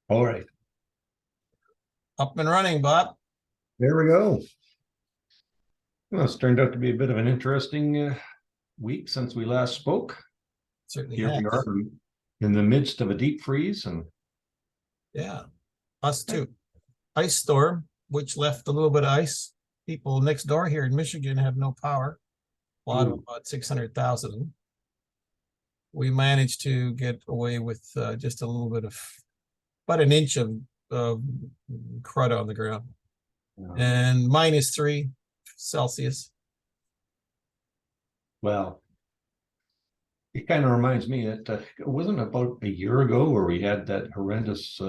All right, Up and running, Bob. there we go. Well, it's turned out to be a bit of an interesting week since we last spoke. Certainly Here has. we are in the midst of a deep freeze, and Yeah, us too. Ice storm, which left a little bit of ice. People next door here in Michigan have no power. A lot of about 600,000. We managed to get away with just a little bit of about an inch of crud on the ground, and -3 Celsius. well, it kind of reminds me that it wasn't about a year ago where we had that horrendous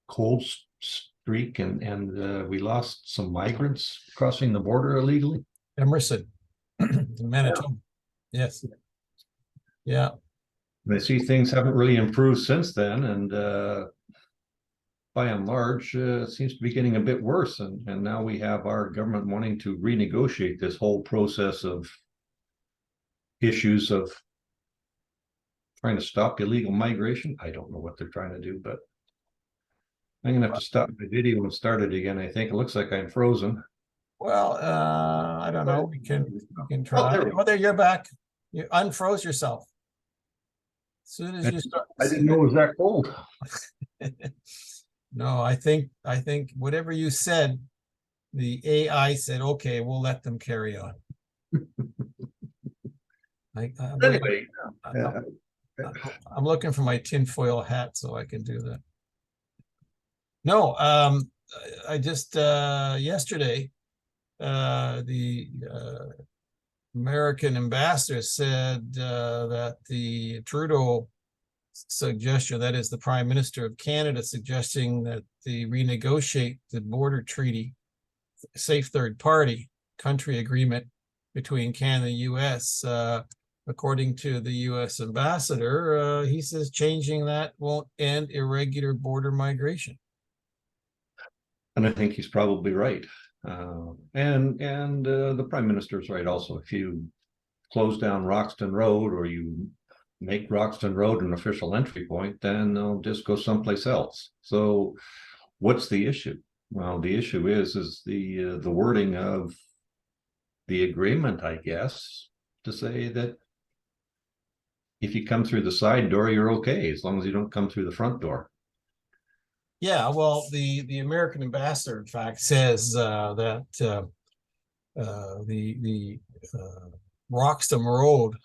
cold streak, and we lost some migrants crossing the border illegally. Emerson, Manitoba. Yes. Yeah. And I see things haven't really improved since then, and by and large, it seems to be getting a bit worse. And now we have our government wanting to renegotiate this whole process of issues of trying to stop illegal migration. I don't know what they're trying to do, but I'm gonna have to stop my video and start it again. I think it looks like I'm frozen. Well, I don't know. We can try. there we go. Oh, there, you're back. You unfroze yourself. As soon as you start. I didn't know it was that cold. No, I think whatever you said, the AI said, okay, we'll let them carry on. Anyway, I'm looking for my tinfoil hat so I can do that. No, I just yesterday, the American ambassador said that the Trudeau suggestion, that is the Prime Minister of Canada suggesting that the renegotiate the border treaty, safe third party country agreement between Canada-U.S. According to the U.S. ambassador, he says changing that won't end irregular border migration. And I think he's probably right. And the Prime Minister is right also. If you close down Roxham Road, or you make Roxham Road an official entry point, then they'll just go someplace else. So what's the issue? Well, the issue is the wording of the agreement, I guess, to say that if you come through the side door, you're okay, as long as you don't come through the front door. Yeah, well, the American ambassador, in fact, says that the Roxham Road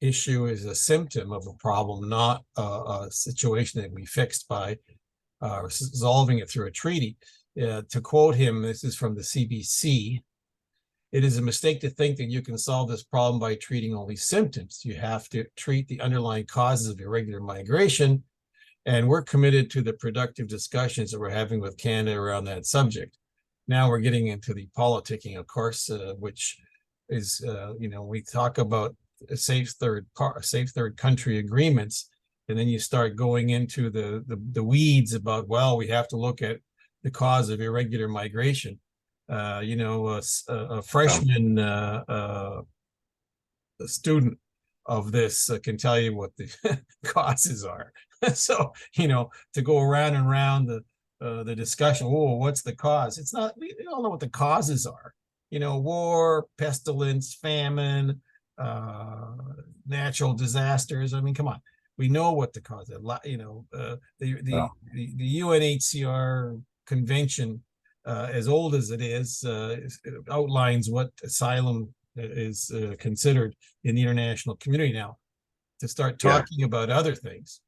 issue is a symptom of a problem, not a situation that we fixed by resolving it through a treaty. To quote him, this is from the CBC, "It is a mistake to think that you can solve this problem by treating only symptoms. You have to treat the underlying causes of irregular migration, and we're committed to the productive discussions that we're having with Canada around that subject." Now we're getting into the politicking, of course, which is, we talk about safe third country agreements, and then you start going into the weeds about, well, we have to look at the cause of irregular migration. A freshman student of this can tell you what the causes are. So, to go around and around the discussion, oh, what's the cause? It's not, we all know what the causes are. War, pestilence, famine, natural disasters. I mean, come on. We know what the cause is. The UNHCR convention, as old as it is, outlines what asylum is considered in the international community now. To start talking about other things.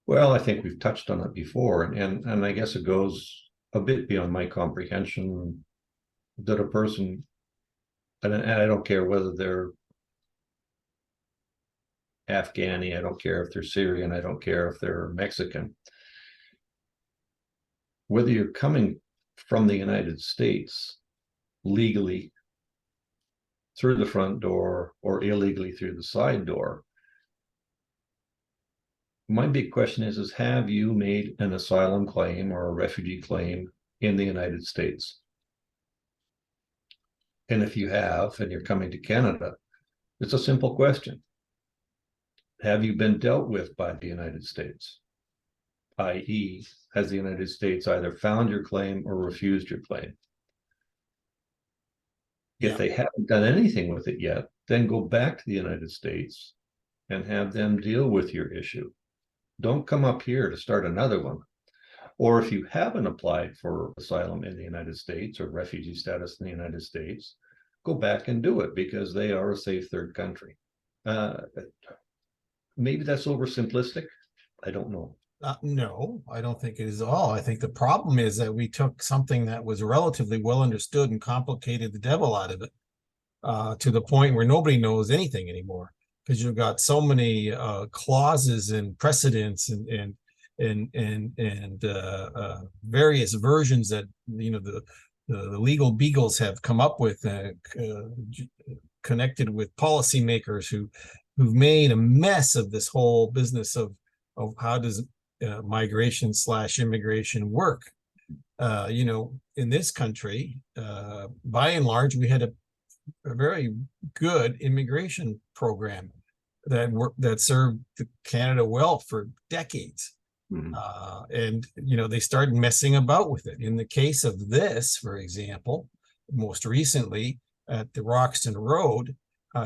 Well, I think we've touched on it before, and I guess it goes a bit beyond my comprehension that a person, and I don't care whether they're Afghani, I don't care if they're Syrian, I don't care if they're Mexican, whether you're coming from the United States legally through the front door or illegally through the side door, my big question is have you made an asylum claim or a refugee claim in the United States? And if you have, and you're coming to Canada, it's a simple question. Have you been dealt with by the United States? i.e., has the United States either found your claim or refused your claim? If Yeah. they haven't done anything with it yet, then go back to the United States and have them deal with your issue. Don't come up here to start another one. Or if you haven't applied for asylum in the United States or refugee status in the United States, go back and do it because they are a safe third country. Maybe that's oversimplistic. I don't know. No, I don't think it is at all. I think the problem is that we took something that was relatively well understood and complicated the devil out of it, to the point where nobody knows anything anymore, because you've got so many clauses and precedents and various versions that the legal beagles have come up with, connected with policymakers who've made a mess of this whole business of how does migration / immigration work. In this country, by and large, we had a very good immigration program that served Canada well for decades. Mhm. And they started messing about with it. In the case of this, for example, most recently at the Roxham Road,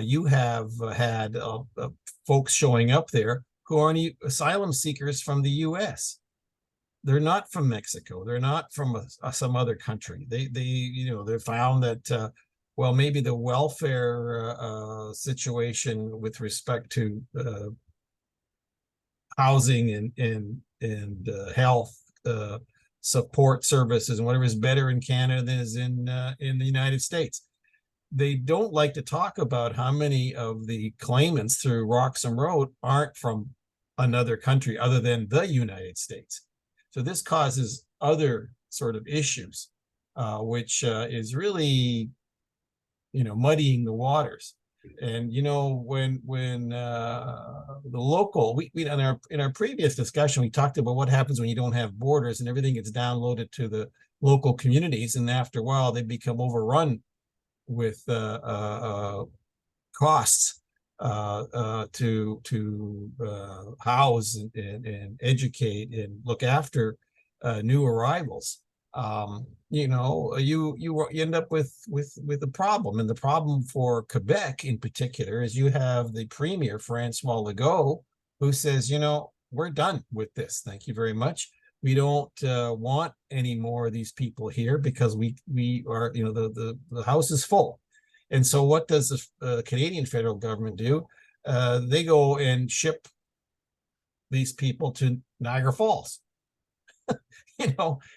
you have had folks showing up there who are asylum seekers from the U.S. They're not from Mexico. They're not from some other country. They found that well, maybe the welfare situation with respect to housing and health support services and whatever is better in Canada than is in the United States. They don't like to talk about how many of the claimants through Roxham Road aren't from another country other than the United States. So this causes other sort of issues, which is really, muddying the waters. And when the local, we in our previous discussion, we talked about what happens when you don't have borders and everything gets downloaded to the local communities, and after a while they become overrun with costs to house and educate and look after new arrivals. You end up with a problem, and the problem for Quebec in particular is you have the Premier Francois Legault, who says, we're done with this. Thank you very much. We don't want any more of these people here because we are, the house is full. And so what does the Canadian federal government do? They go and ship these people to Niagara Falls.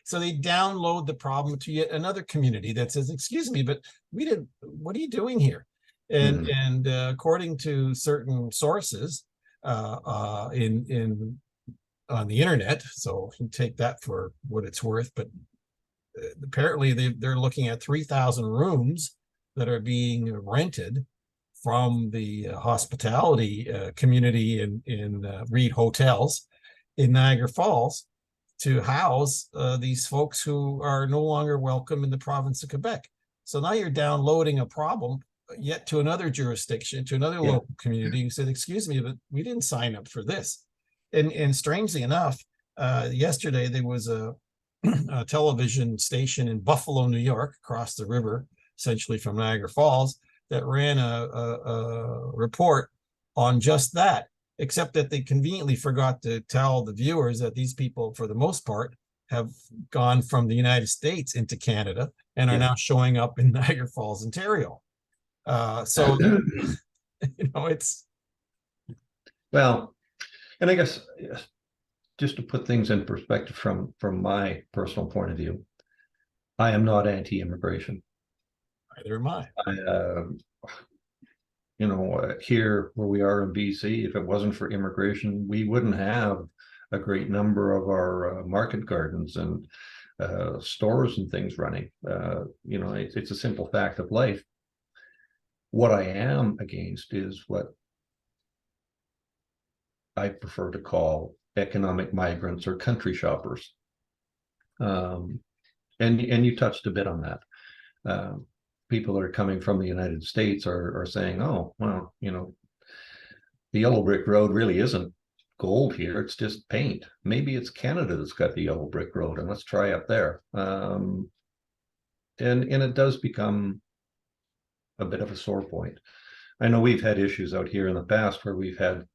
So they download the problem to yet another community that says, excuse me, but what are you doing here? And according to certain sources in on the internet, so you take that for what it's worth, but apparently they're looking at 3,000 rooms that are being rented from the hospitality community in Reed Hotels in Niagara Falls to house these folks who are no longer welcome in the province of Quebec. So now you're downloading a problem yet to another jurisdiction, to another local community who said, excuse me, but we didn't sign up for this. And strangely enough, yesterday there was a television station in Buffalo, New York, across the river, essentially from Niagara Falls, that ran a report on just that, except that they conveniently forgot to tell the viewers that these people, for the most part, have gone from the United States into Canada and are now showing up in Niagara Falls, Ontario. So, it's... Well, and I guess just to put things in perspective from my personal point of view, I am not anti-immigration. Neither am I. Here where we are in BC, if it wasn't for immigration, we wouldn't have a great number of our market gardens and stores and things running. It's a simple fact of life. What I am against is what I prefer to call economic migrants or country shoppers. And you touched a bit on that. People that are coming from the United States are saying, oh, well, the yellow brick road really isn't gold here. It's just paint. Maybe it's Canada that's got the yellow brick road, and let's try up there. And it does become a bit of a sore point. I know we've had issues out here in the past where we've had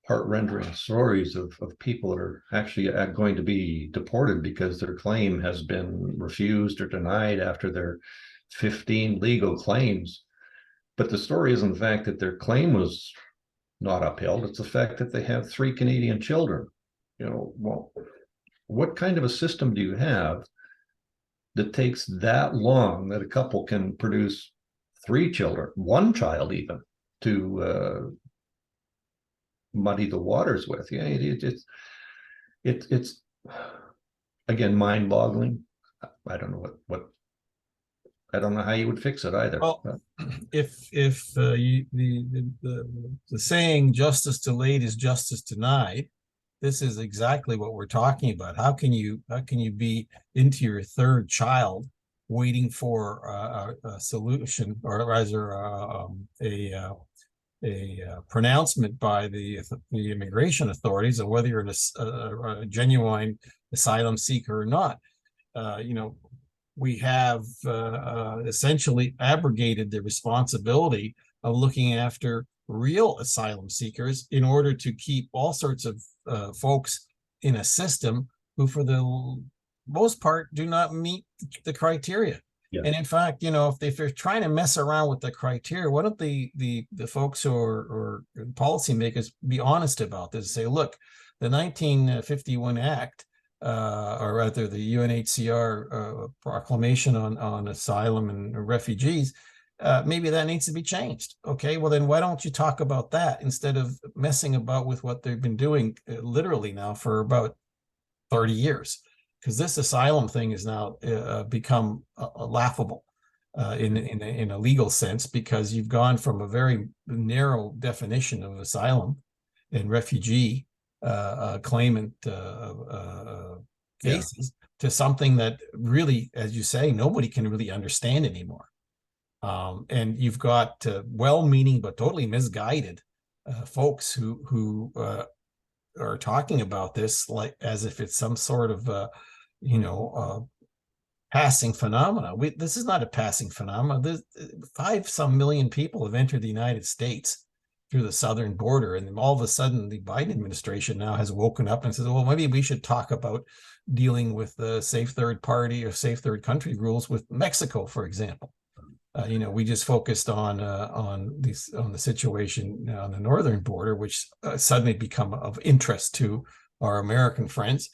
heart-rending stories of people that are actually going to be deported because their claim has been refused or denied after their 15 legal claims. But the story isn't the fact that their claim was not upheld. It's the fact that they have 3 Canadian children. Well, what kind of a system do you have that takes that long that a couple can produce 3 children, 1 child even, to muddy the waters with? Yeah, it's again mind-boggling. I don't know what I don't know how you would fix it either. Well, if the saying "justice delayed is justice denied," this is exactly what we're talking about. How can you be into your 3rd child waiting for a solution, or rather a pronouncement by the immigration authorities on whether you're a genuine asylum seeker or not? We have essentially abrogated the responsibility of looking after real asylum seekers in order to keep all sorts of folks in a system who, for the most part, do not meet the criteria. Yeah. And in fact, if they're trying to mess around with the criteria, why don't the folks or policymakers be honest about this? Say, look, the 1951 Act, or rather the UNHCR proclamation on asylum and refugees, maybe that needs to be changed. Okay, well then why don't you talk about that instead of messing about with what they've been doing literally now for about 30 years? Because this asylum thing is now become laughable in a legal sense, because you've gone from a very narrow definition of asylum and refugee claimant cases to something that really, as you say, nobody can really understand anymore. And you've got well-meaning but totally misguided folks who are talking about this like as if it's some sort of passing phenomena. This is not a passing phenomena. There's 5-some million people have entered the United States through the southern border, and all of a sudden the Biden administration now has woken up and says, well, maybe we should talk about dealing with the safe third party or safe third country rules with Mexico, for example. We just focused on the situation on the northern border, which suddenly become of interest to our American friends.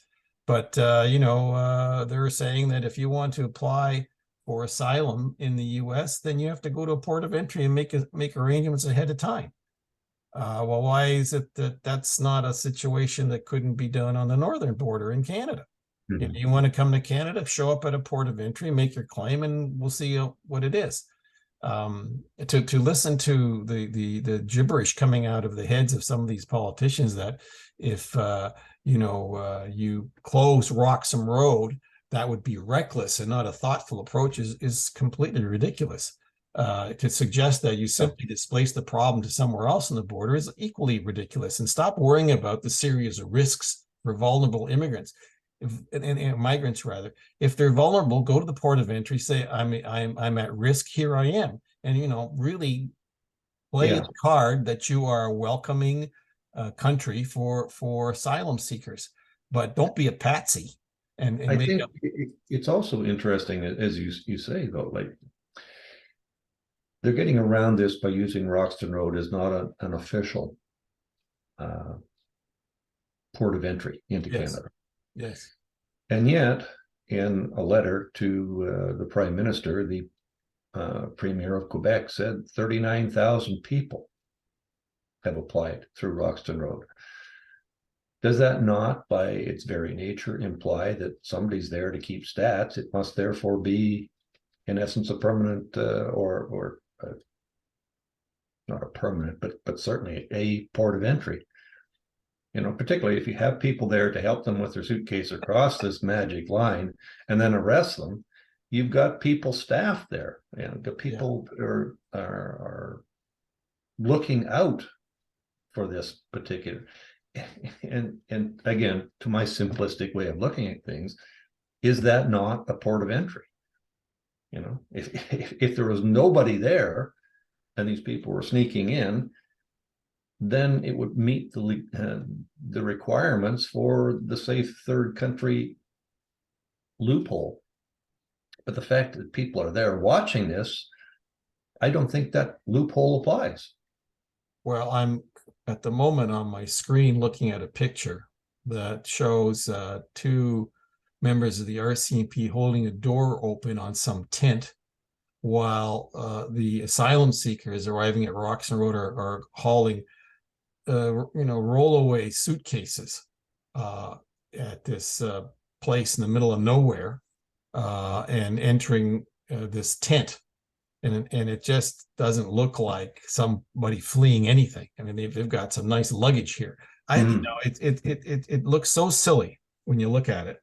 But they're saying that if you want to apply for asylum in the U.S., then you have to go to a port of entry and make arrangements ahead of time. Well, why is it that that's not a situation that couldn't be done on the northern border in Canada? Mm-hmm. If you want to come to Canada, show up at a port of entry, make your claim, and we'll see what it is. To listen to the gibberish coming out of the heads of some of these politicians that if you close Roxham Road, that would be reckless and not a thoughtful approach is completely ridiculous. To suggest that you simply displace the problem to somewhere else on the border is equally ridiculous. And stop worrying about the serious risks for vulnerable immigrants. And migrants rather. If they're vulnerable, go to the port of entry, say I'm at risk, here I am, and really play the card that you are a welcoming country for asylum seekers, but don't be a patsy. And I think it's also interesting, as you say, though, like they're getting around this by using Roxham Road as not an official port of entry into Canada. Yes. And yet, in a letter to the Prime Minister, the Premier of Quebec said 39,000 people have applied through Roxham Road. Does that not, by its very nature, imply that somebody's there to keep stats? It must therefore be, in essence, a permanent or not a permanent, but certainly a port of entry. Particularly if you have people there to help them with their suitcase across this magic line and then arrest them, you've got people staffed there. The people are looking out for this particular. And again, to my simplistic way of looking at things, is that not a port of entry? You know, if there was nobody there and these people were sneaking in, then it would meet the requirements for the safe third country loophole. But the fact that people are there watching this, I don't think that loophole applies. Well, I'm at the moment on my screen looking at a picture that shows two members of the RCMP holding a door open on some tent while the asylum seekers arriving at Roxham Road are hauling rollaway suitcases at this place in the middle of nowhere and entering this tent. And it just doesn't look like somebody fleeing anything. I mean, they've got some nice luggage here. It looks so silly when you look at it.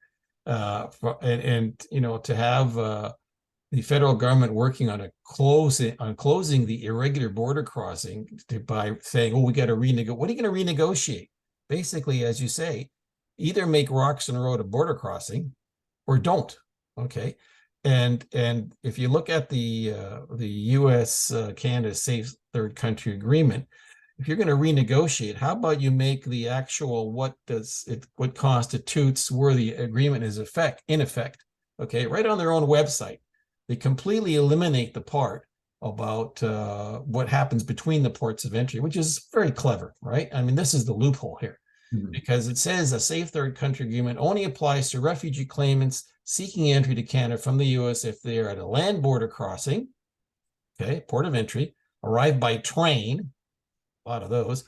To have the federal government working on closing the irregular border crossing by saying, "Oh, we got to renegotiate." What are you going to renegotiate? Basically, as you say, either make Roxham Road a border crossing, or don't. Okay, and if you look at the U.S. Canada Safe Third Country Agreement, if you're going to renegotiate, how about you make the actual what constitutes where the agreement is in effect? Okay, right on their own website. They completely eliminate the part about what happens between the ports of entry, which is very clever, right? I mean, this is the loophole here, because it says a safe third country agreement only applies to refugee claimants seeking entry to Canada from the U.S. if they are at a land border crossing, okay, port of entry, arrive by train, a lot of those,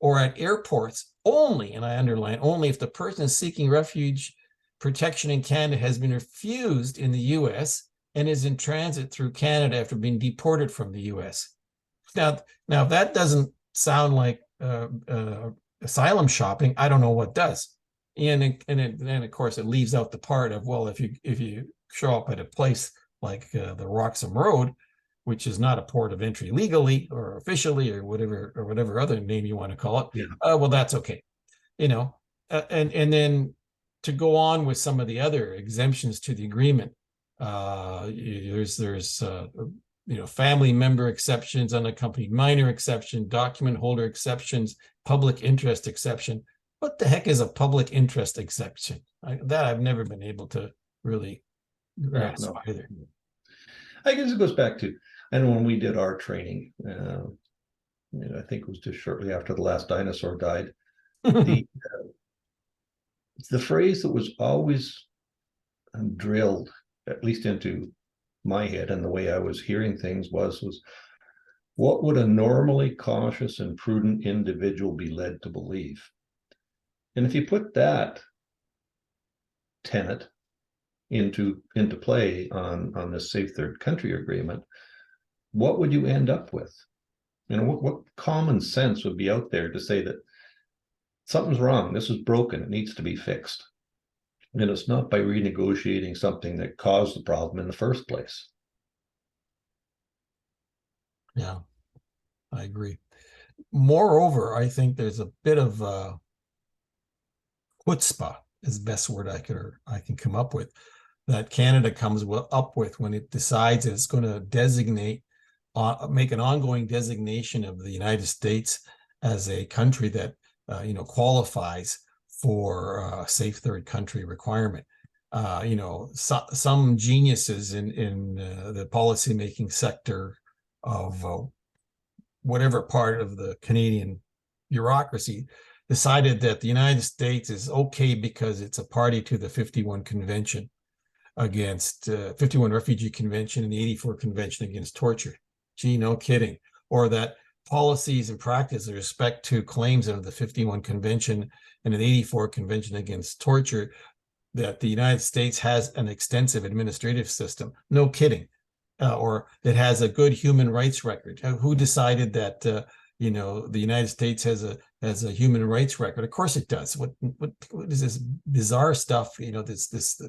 or at airports only, and I underline only, if the person seeking refuge protection in Canada has been refused in the U.S. and is in transit through Canada after being deported from the U.S. Now if that doesn't sound like asylum shopping, I don't know what does. And of course it leaves out the part of, well, if you show up at a place like the Roxham Road, which is not a port of entry legally or officially or whatever other name you want to call it, well, that's okay, and then to go on with some of the other exemptions to the agreement. There's family member exceptions, unaccompanied minor exception, document holder exceptions, public interest exception. What the heck is a public interest exception? That I've never been able to really grasp either. I guess it goes back to, and when we did our training, I think it was just shortly after the last dinosaur died. The phrase that was always drilled, at least into my head and the way I was hearing things, was what would a normally cautious and prudent individual be led to believe? And if you put that tenet into play on this safe third country agreement, what would you end up with? What common sense would be out there to say that something's wrong, this is broken, it needs to be fixed? And it's not by renegotiating something that caused the problem in the first place. Yeah, I agree. Moreover, I think there's a bit of chutzpah is the best word I can come up with, that Canada comes up with when it decides it's going to make an ongoing designation of the United States as a country that qualifies for a safe third country requirement. Some geniuses in the policymaking sector of whatever part of the Canadian bureaucracy decided that the United States is okay because it's a party to the 51 Convention against 51 Refugee Convention and the 84 Convention against torture. Gee, no kidding. Or that policies and practice with respect to claims under the 51 Convention and an 84 Convention against torture, that the United States has an extensive administrative system. No kidding. Or it has a good human rights record. Who decided that the United States has a human rights record? Of course it does. What is this bizarre stuff? This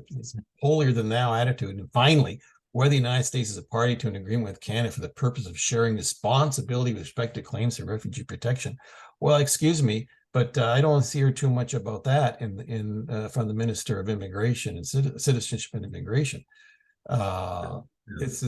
holier than thou attitude. And finally, whether the United States is a party to an agreement with Canada for the purpose of sharing responsibility with respect to claims for refugee protection. Well, excuse me, but I don't hear too much about that from the Minister of Immigration and Citizenship and Immigration. This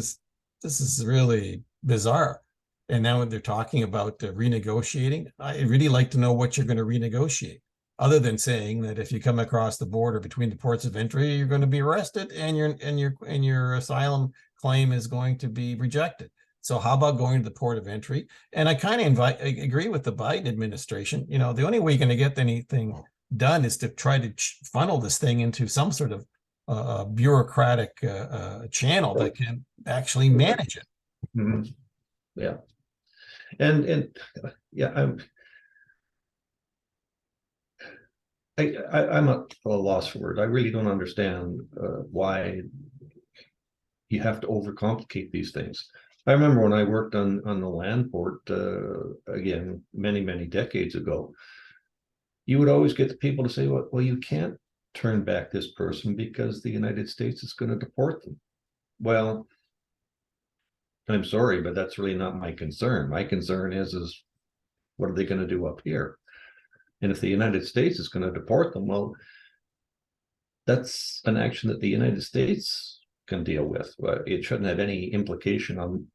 is really bizarre. And now when they're talking about renegotiating, I'd really like to know what you're going to renegotiate, other than saying that if you come across the border between the ports of entry, you're going to be arrested and your asylum claim is going to be rejected. So how about going to the port of entry? And I kind of agree with the Biden administration. You know, the only way you're going to get anything done is to try to funnel this thing into some sort of bureaucratic channel that can actually manage it. Mm-hmm. Yeah. And yeah, I'm at a loss for words. I really don't understand why you have to overcomplicate these things. I remember when I worked on the land port, again, many decades ago, you would always get the people to say, well, you can't turn back this person because the United States is going to deport them. Well, I'm sorry, but that's really not my concern. My concern is what are they going to do up here? And if the United States is going to deport them, well, that's an action that the United States can deal with. It shouldn't have any implication on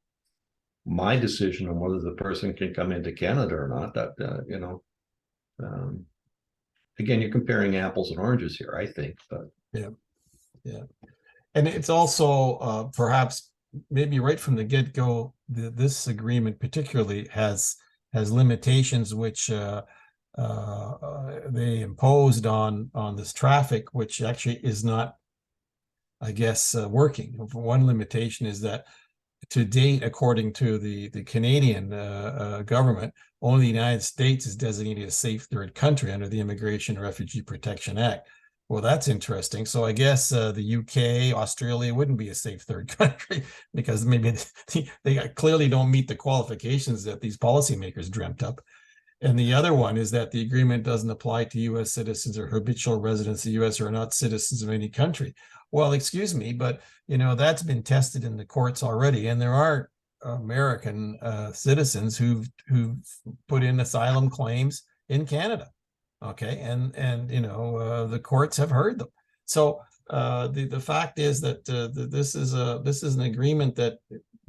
my decision on whether the person can come into Canada or not. That you know, again, you're comparing apples and oranges here, I think. But yeah, and it's also perhaps maybe right from the get-go, this agreement particularly has limitations which they imposed on this traffic, which actually is not, I guess, working. One limitation is that to date, according to the Canadian government, only the United States is designated a safe third country under the Immigration and Refugee Protection Act. Well, that's interesting. So I guess the UK, Australia wouldn't be a safe third country because maybe they clearly don't meet the qualifications that these policymakers dreamt up. And the other one is that the agreement doesn't apply to U.S. citizens or habitual residents of the U.S. who are not citizens of any country. Well, excuse me, but you know that's been tested in the courts already, and there are American citizens who've put in asylum claims in Canada. Okay, and you know the courts have heard them. So the fact is that this is an agreement that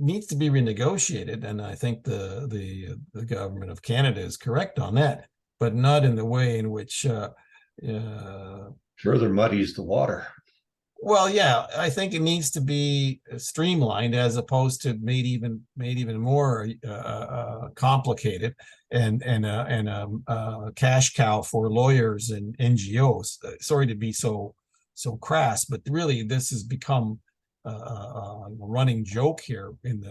needs to be renegotiated, and I think the government of Canada is correct on that, but not in the way in which further muddies the water. Well, yeah, I think it needs to be streamlined as opposed to made even more complicated and a cash cow for lawyers and NGOs. Sorry to be so crass, but really this has become a running joke here in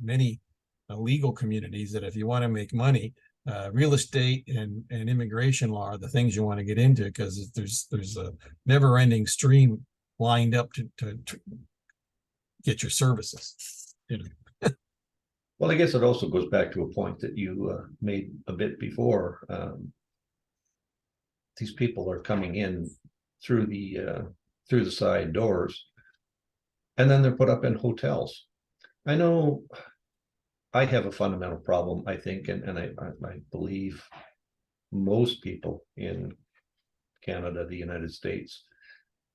many legal communities that if you want to make money, real estate and immigration law are the things you want to get into because there's a never-ending stream lined up to get your services. You know. Well, I guess it also goes back to a point that you made a bit before. These people are coming in through the side doors, and then they're put up in hotels. I know I have a fundamental problem, I think, and I believe most people in Canada, the United States,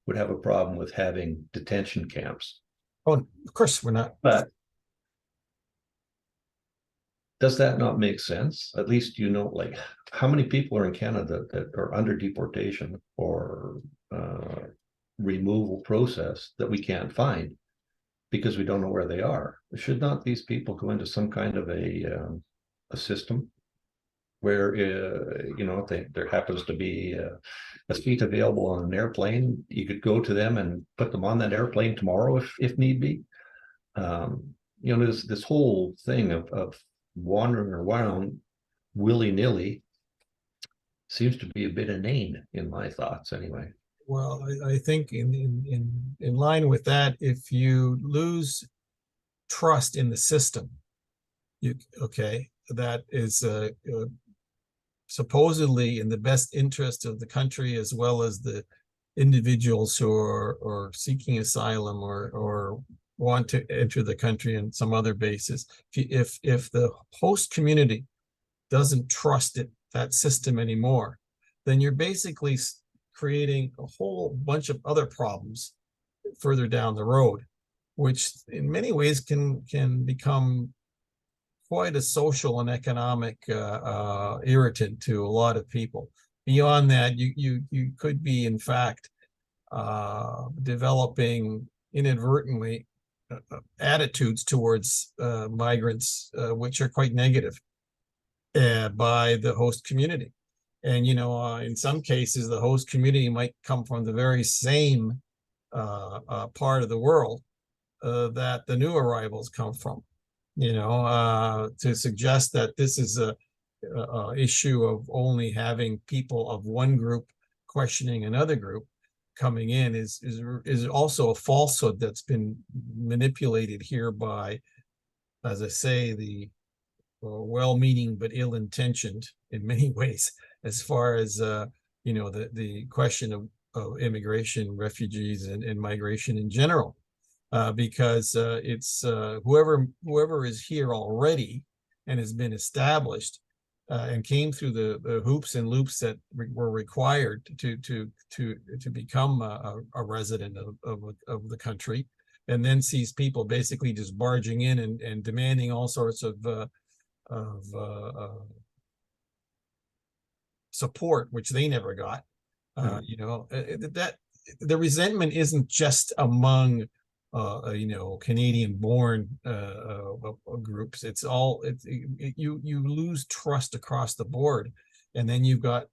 would have a problem with having detention camps. Oh, of course we're not. But does that not make sense? At least you know, like, how many people are in Canada that are under deportation or removal process that we can't find because we don't know where they are? Should not these people go into some kind of a system where you know, if there happens to be a seat available on an airplane, you could go to them and put them on that airplane tomorrow if need be. You know, this whole thing of wandering around willy-nilly seems to be a bit inane in my thoughts anyway. Well, I think in line with that, if you lose trust in the system, that is supposedly in the best interest of the country as well as the individuals who are seeking asylum or want to enter the country on some other basis. If the host community doesn't trust that system anymore, then you're basically creating a whole bunch of other problems further down the road, which in many ways can become quite a social and economic irritant to a lot of people. Beyond that, you could be in fact developing inadvertently attitudes towards migrants, which are quite negative by the host community. And, in some cases, the host community might come from the very same part of the world that the new arrivals come from. To suggest that this is a issue of only having people of one group questioning another group coming in is also a falsehood that's been manipulated here by, as I say, the well-meaning but ill-intentioned in many ways, as far as the question of immigration, refugees, and migration in general, because it's whoever is here already and has been established and came through the hoops and loops that were required to become a resident of the country, and then sees people basically just barging in and demanding all sorts of support, which they never got. That the resentment isn't just among Canadian-born groups. It's all you lose trust across the board, and then you've got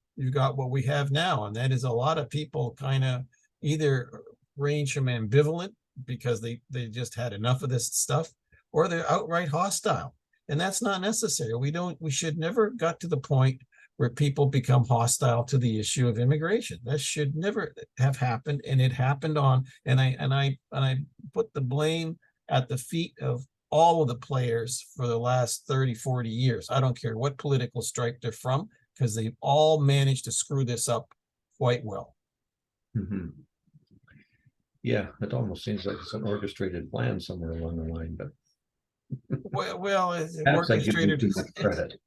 what we have now, and that is a lot of people kind of either range from ambivalent because they just had enough of this stuff, or they're outright hostile, and that's not necessary. We should never got to the point where people become hostile to the issue of immigration. That should never have happened, and it happened and I put the blame at the feet of all of the players for the last 30, 40 years. I don't care what political stripe they're from, because they've all managed to screw this up quite well. Mm-hmm. Yeah, it almost seems like it's an orchestrated plan somewhere along the line, but well, it's orchestrated. Too much credit.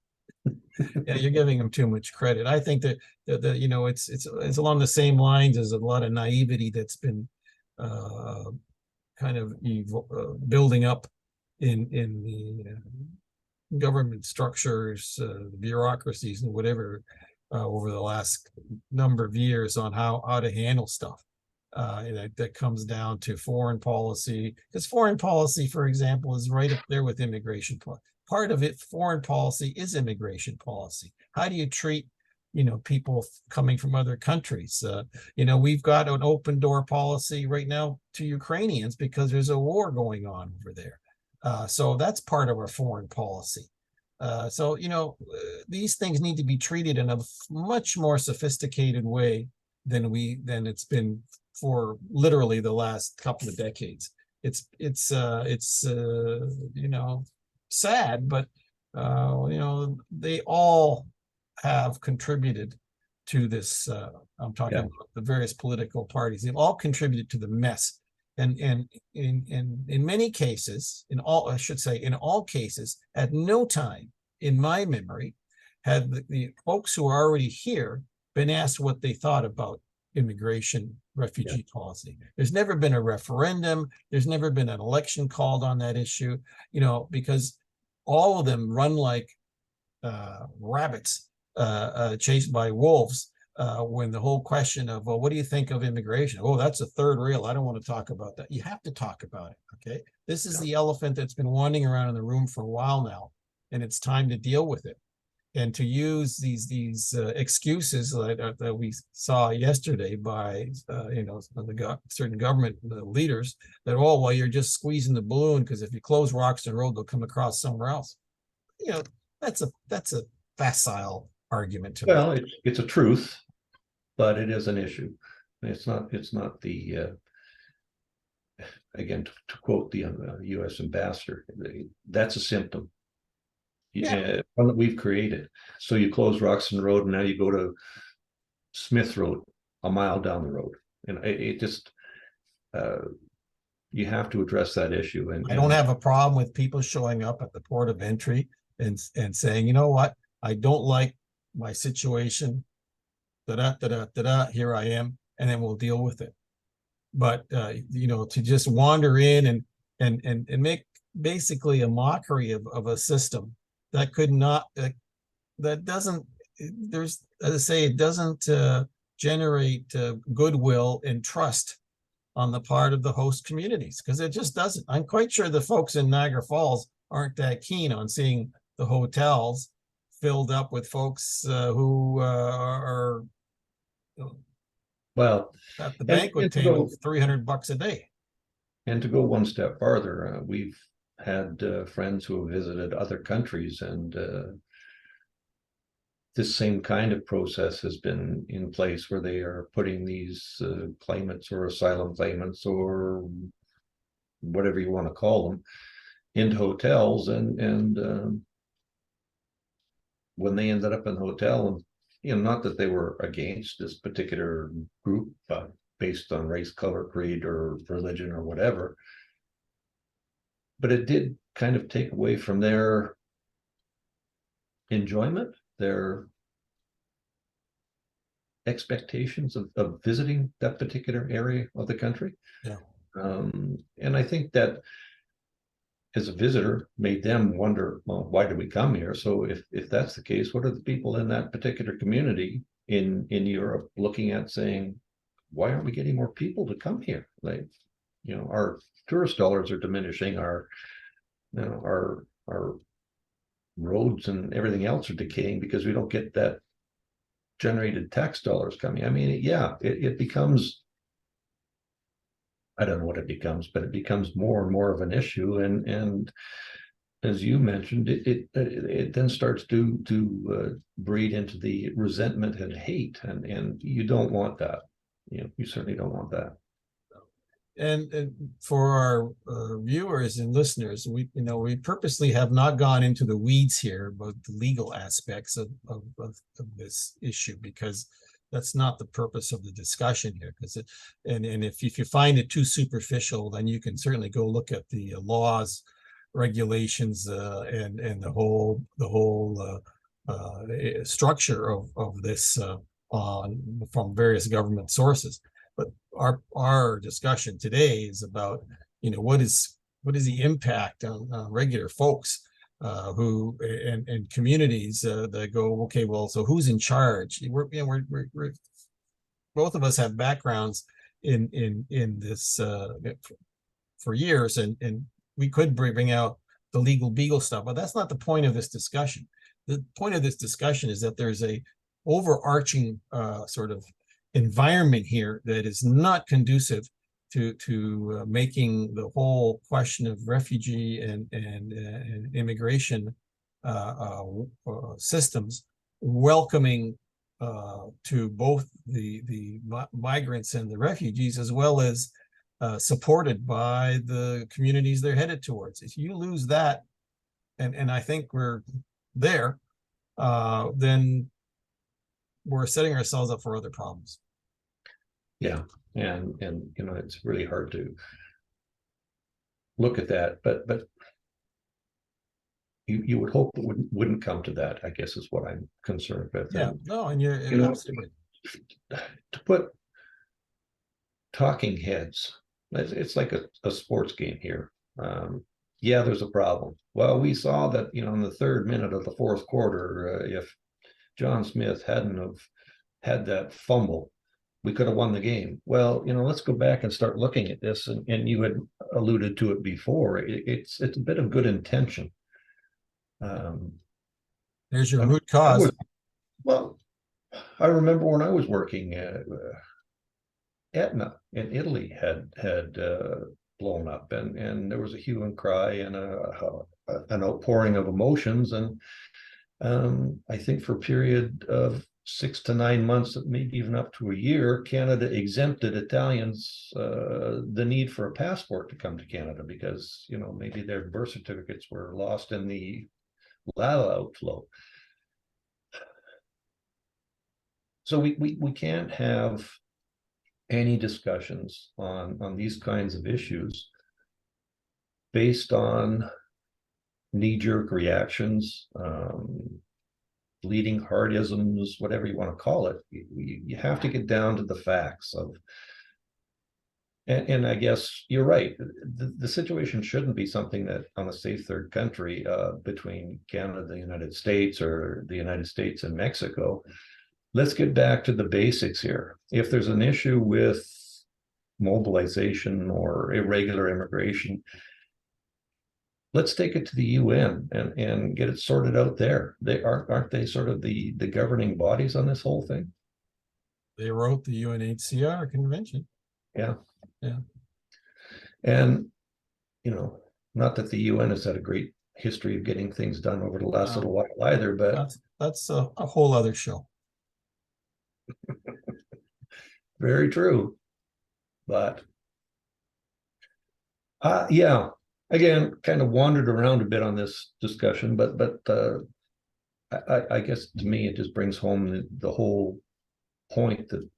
Yeah, you're giving them too much credit. I think that it's along the same lines as a lot of naivety that's been kind of building up in the government structures, bureaucracies, and whatever over the last number of years on how to handle stuff. That comes down to foreign policy, because foreign policy, for example, is right up there with immigration policy. Part of it, foreign policy, is immigration policy. How do you treat, people coming from other countries? We've got an open door policy right now to Ukrainians because there's a war going on over there. So that's part of our foreign policy. These things need to be treated in a much more sophisticated way than it's been for literally the last couple of decades. It's sad, but they all have contributed to this. I'm talking about the various political parties. They've all contributed to the mess, and in many cases, in all cases, at no time in my memory had the folks who are already here been asked what they thought about immigration refugee policy. There's never been a referendum. There's never been an election called on that issue, because all of them run like rabbits chased by wolves when the whole question of, well, what do you think of immigration? Oh, that's a third rail. I don't want to talk about that. You have to talk about it, okay? This is the elephant that's been wandering around in the room for a while now, and it's time to deal with it. And to use these excuses that we saw yesterday by certain government leaders that, oh, well, you're just squeezing the balloon because if you close Roxham Road, they'll come across somewhere else. That's a facile argument to me. It's a truth, but it is an issue. It's not the again, to quote the U.S. ambassador, that's a symptom. One that we've created. So you close Roxham Road, and now you go to Smith Road, a mile down the road, and it just you have to address that issue. And I don't have a problem with people showing up at the port of entry and saying, you know what, I don't like my situation. Here I am, and then we'll deal with it. But you know, to just wander in and make basically a mockery of a system that could not that doesn't, there's, as I say, it doesn't generate goodwill and trust on the part of the host communities, because it just doesn't. I'm quite sure the folks in Niagara Falls aren't that keen on seeing the hotels filled up with folks who are well, at the and banquet to table go, for $300 a day. and to go one step farther, we've had friends who have visited other countries, and this same kind of process has been in place where they are putting these claimants or asylum claimants or whatever you want to call them into hotels, and when they ended up in the hotel, and you know, not that they were against this particular group based on race, color, creed, or religion or whatever, but it did kind of take away from their enjoyment, their expectations of visiting that particular area of the country. Yeah. And I think that as a visitor made them wonder, well, why did we come here? So if that's the case, what are the people in that particular community in Europe looking at, saying, why aren't we getting more people to come here? Like, you know, our tourist dollars are diminishing, our, you know, our roads and everything else are decaying because we don't get that generated tax dollars coming. I mean, yeah, it becomes, I don't know what it becomes, but it becomes more and more of an issue. And as you mentioned, it then starts to breed into the resentment and hate, and you don't want that. You know, you certainly don't want that. And for our viewers and listeners, we purposely have not gone into the weeds here about the legal aspects of this issue, because that's not the purpose of the discussion here. Because and if you find it too superficial, then you can certainly go look at the laws, regulations, and the whole structure of this from various government sources. But our discussion today is about, you know, what is the impact on regular folks who and communities that go, okay, well, so who's in charge? We're both of us have backgrounds in this for years, and we could bring out the legal beagle stuff, but that's not the point of this discussion. The point of this discussion is that there's a overarching sort of environment here that is not conducive to making the whole question of refugee and immigration systems welcoming to both the migrants and the refugees, as well as supported by the communities they're headed towards. If you lose that, and I think we're there, then we're setting ourselves up for other problems. Yeah, and you know, it's really hard to look at that, but you would hope it wouldn't come to that, I guess, is what I'm concerned with. Yeah, and, no, and you're you know, absolutely to put talking heads, it's like a sports game here. Yeah, there's a problem. Well, we saw that, you know, in the 3rd minute of the 4th quarter, if John Smith hadn't have had that fumble, we could have won the game. Well, you know, let's go back and start looking at this. And you had alluded to it before. It's a bit of good intention. there's your root cause. Well, I remember when I was working, Etna in Italy had blown up, and there was a hue and cry and an outpouring of emotions. And I think for a period of 6 to 9 months, maybe even up to a year, Canada exempted Italians the need for a passport to come to Canada, because, you know, maybe their birth certificates were lost in the lava outflow. So we can't have any discussions on these kinds of issues based on knee-jerk reactions, bleeding heartisms, whatever you want to call it. You have to get down to the facts of, and I guess you're right. The situation shouldn't be something that on a safe third country between Canada, the United States, or the United States and Mexico. Let's get back to the basics here. If there's an issue with mobilization or irregular immigration, let's take it to the UN and get it sorted out there. Aren't they sort of the governing bodies on this whole thing? They wrote the UNHCR convention. Yeah. Yeah. And, you know, not that the UN has had a great history of getting things done over the last little while either, but that's a whole other show. very true. But yeah, again, kind of wandered around a bit on this discussion, but I guess to me it just brings home the whole point that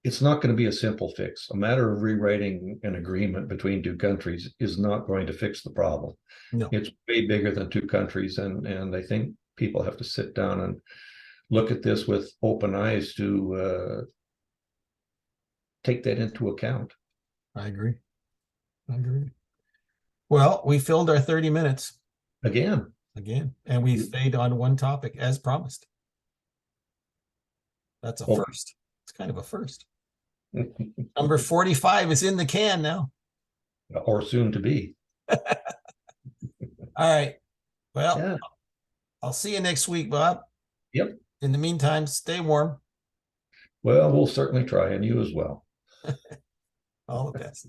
it's not going to be a simple fix. A matter of rewriting an agreement between two countries is not going to fix the problem. No. It's way bigger than two countries, and I think people have to sit down and look at this with open eyes to take that into account. I agree. Well, we filled our 30 minutes Again, and we stayed on one topic as promised. That's a first. It's kind of a first. Number 45 is in the can now. Or soon to be. All right. Well, yeah. I'll see you next week, Bob. Yep. In the meantime, stay warm. Well, we'll certainly try, and you as well. All the best.